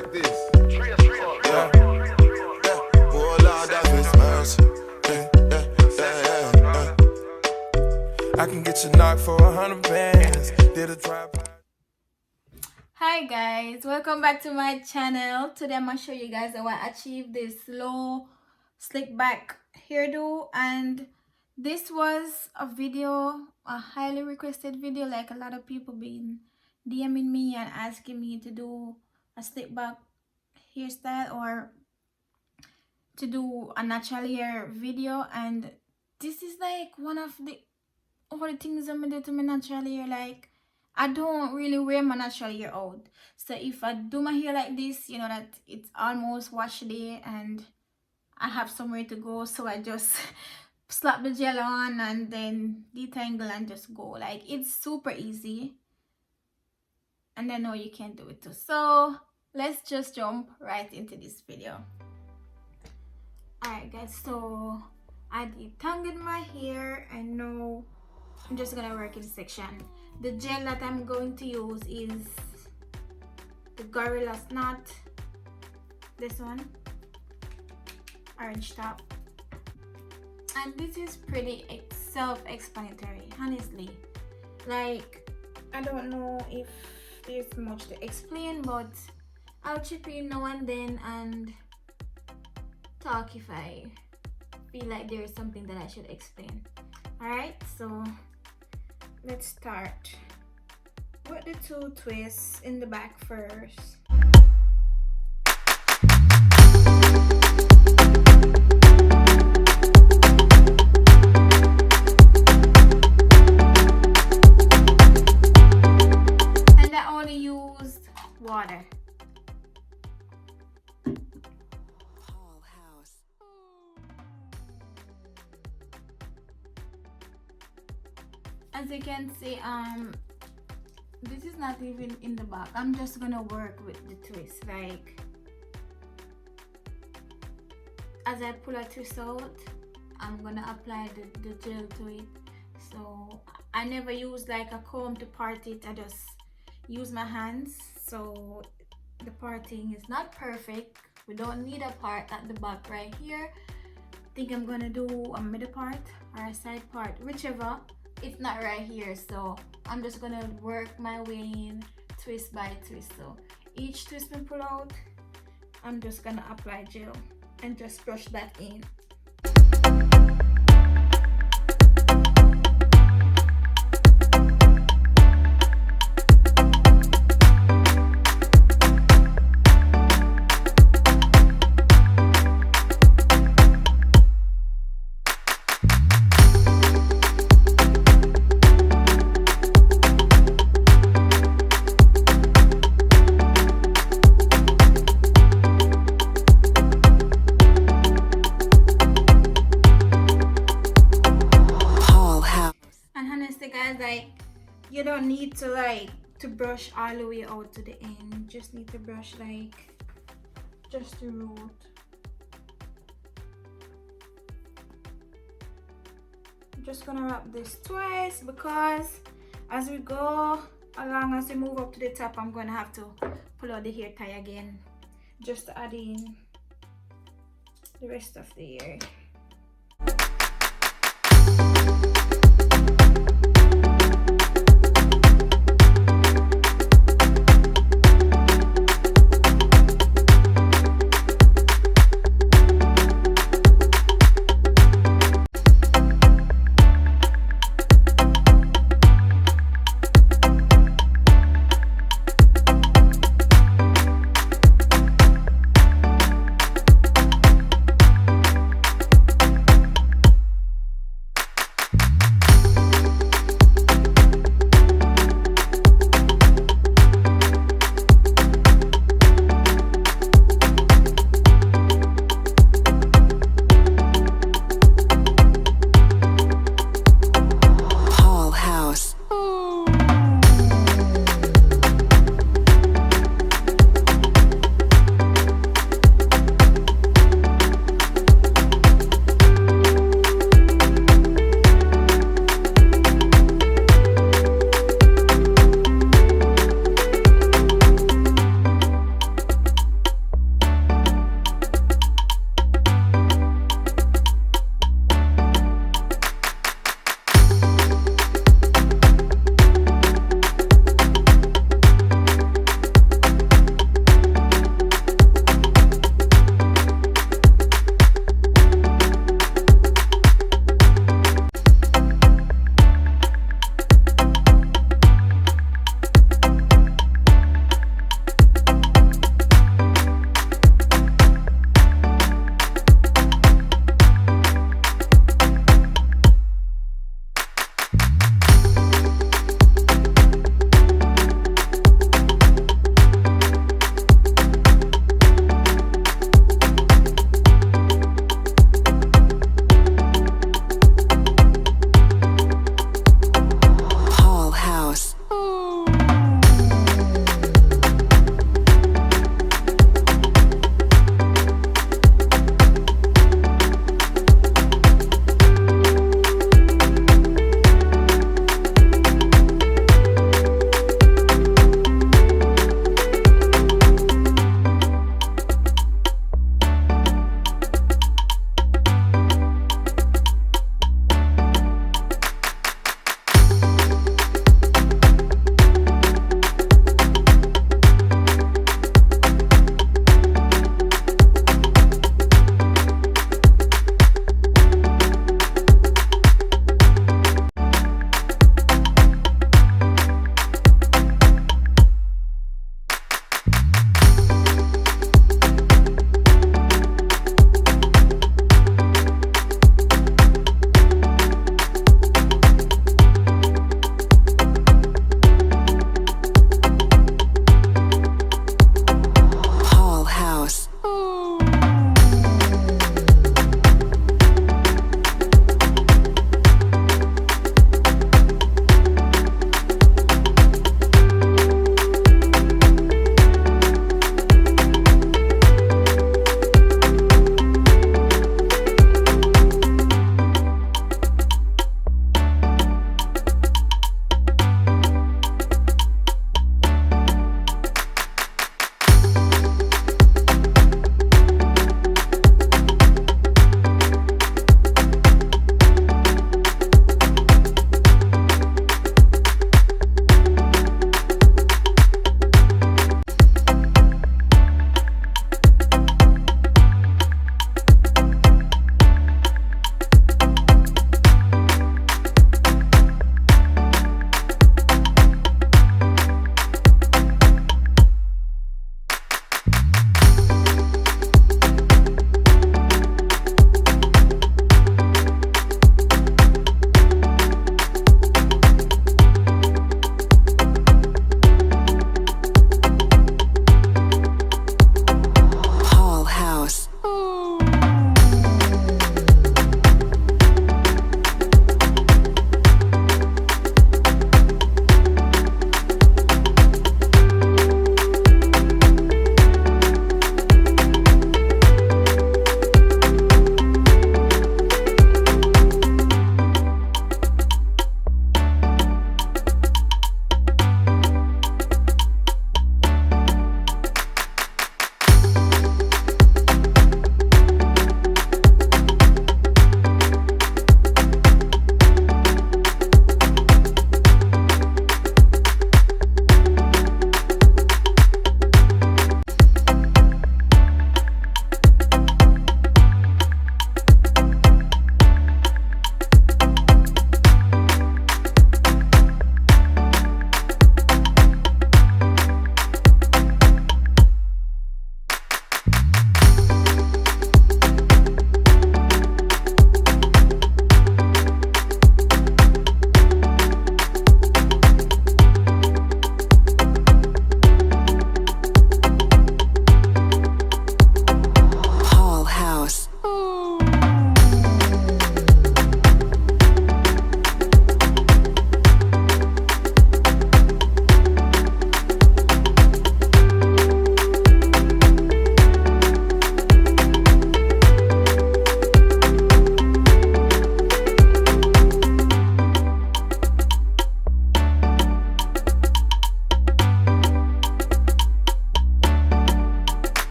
like this. Yeah. Oh Lord, have His mercy. I can get you knocked for 100 bands. Did a drive. Hi guys, welcome back to my channel. Today I'm gonna show you guys how I achieve this low slick back hairdo, and this was a video, a highly requested video. Like, a lot of people been DMing me and asking me to do a slick back hairstyle or to do a natural hair video, and this is like one of the only things I'm gonna do to my natural hair. Like, I don't really wear my natural hair out, so if I do my hair like this, you know that it's almost wash day and I have somewhere to go, so I just slap the gel on and then detangle and just go. Like, it's super easy, and I know you can do it too. So let's just jump right into this video. Alright guys, so I detangled my hair and now I'm just gonna work in section. The gel that I'm going to use is the Gorilla Snot, this one, orange top, and this is pretty self-explanatory, honestly. Like, I don't know if there's much to explain, but I'll chip in now and then and talk if I feel like there is something that I should explain. Alright, so let's start with the two twists in the back first. And I only used water. As you can see, this is not even in the back. I'm just gonna work with the twist. Like, as I pull a twist out, I'm gonna apply the gel to it. So I never use like a comb to part it. I just use my hands. So the parting is not perfect. We don't need a part at the back right here. I think I'm gonna do a middle part or a side part, whichever. It's not right here, so I'm just gonna work my way in twist by twist. So each twist we pull out, I'm just gonna apply gel and just brush that in. Like, you don't need to brush all the way out to the end. You just need to brush like just the root. I'm just gonna wrap this twice because as we go along, as we move up to the top, I'm gonna have to pull out the hair tie again just to add in the rest of the hair.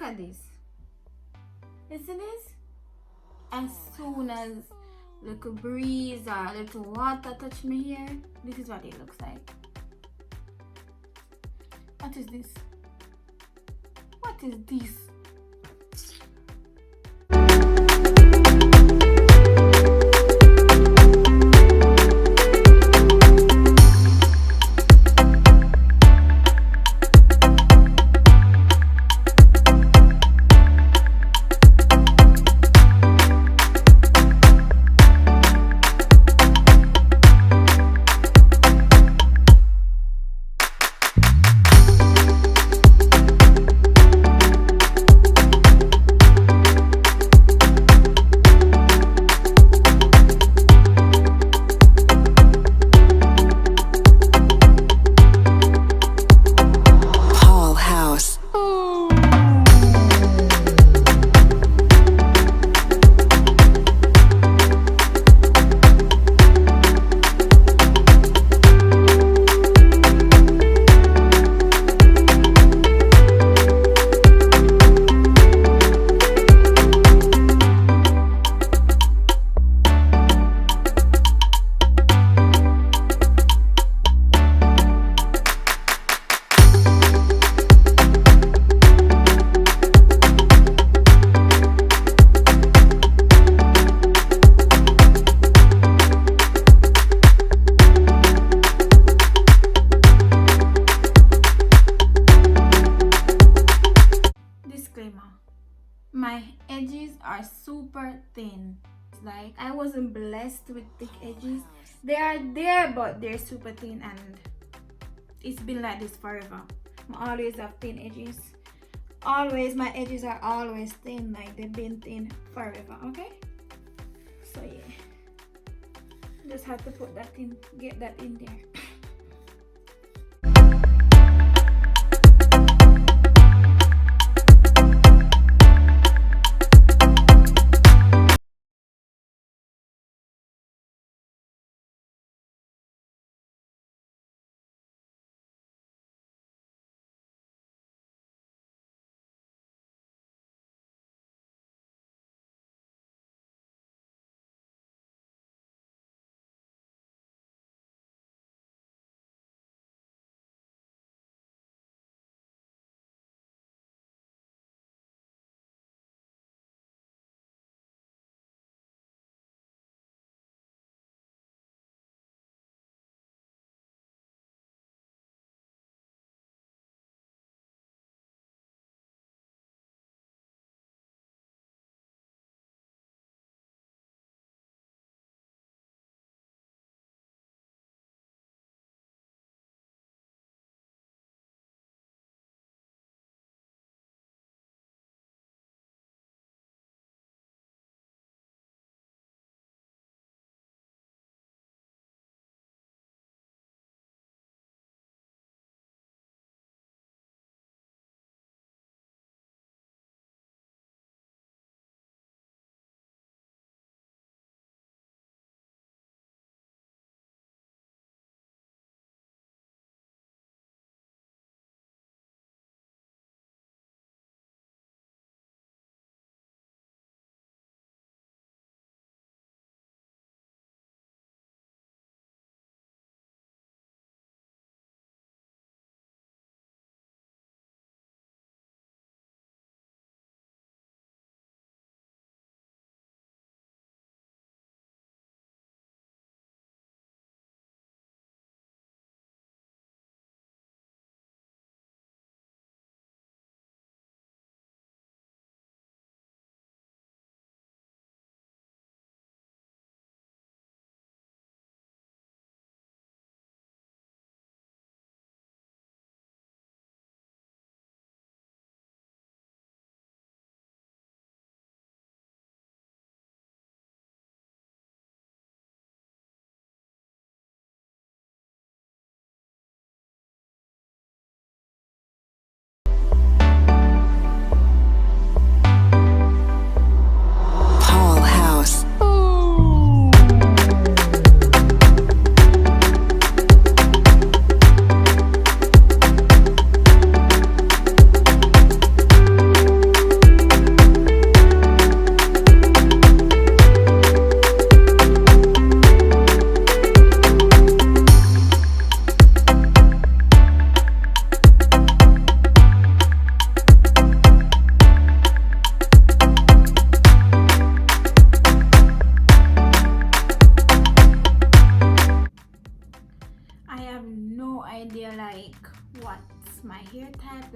at this. You see this? As soon as little breeze or little water touch me hair, this is what it looks like. What is this? What is this? My edges are super thin. Like, I wasn't blessed with thick edges. They are there, but they're super thin, and it's been like this forever. I always have thin edges. Always, my edges are always thin. Like, they've been thin forever. Okay, so yeah, just have to put that in, get that in there.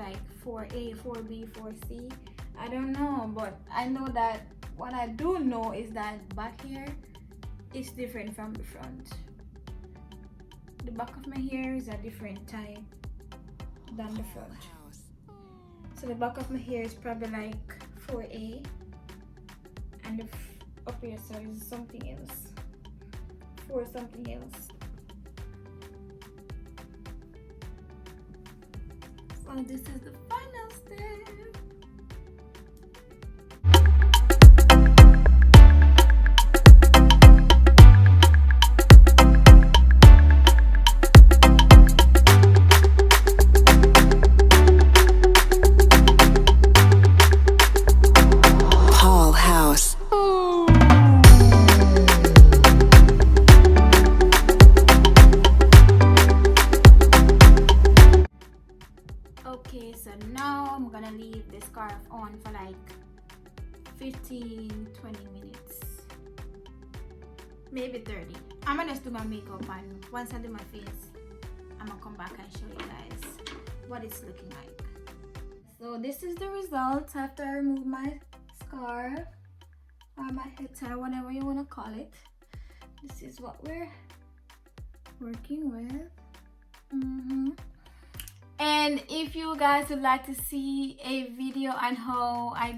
like 4A, 4B, 4C. I don't know, but I know that what I do know is that back hair is different from the front. The back of my hair is a different type than the front. So the back of my hair is probably like 4A, and the up here side is something else, 4 something else. So this is the final step. Okay, so now I'm gonna leave the scarf on for like 15-20 minutes, maybe 30. I'm gonna just do my makeup, and once I do my face, I'm gonna come back and show you guys what it's looking like. So this is the result after I remove my scarf or my head tie, whatever you want to call it. This is what we're working with. And if you guys would like to see a video on how I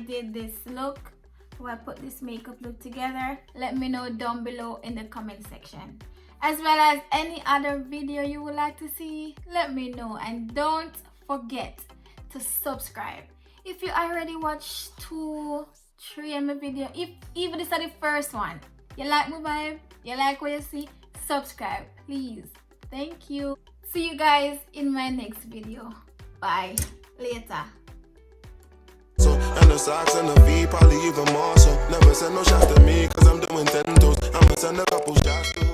did this look, how I put this makeup look together, let me know down below in the comment section. As well as any other video you would like to see, let me know. And don't forget to subscribe. If you already watched 2, 3 of my video, if even this is the first one, you like my vibe, you like what you see, subscribe please. Thank you. See you guys in my next video. Bye. Later. So, and the socks and the feet, probably even more so. Never send no shots to me, cause I'm doing 10 toes. I'ma send a couple shots to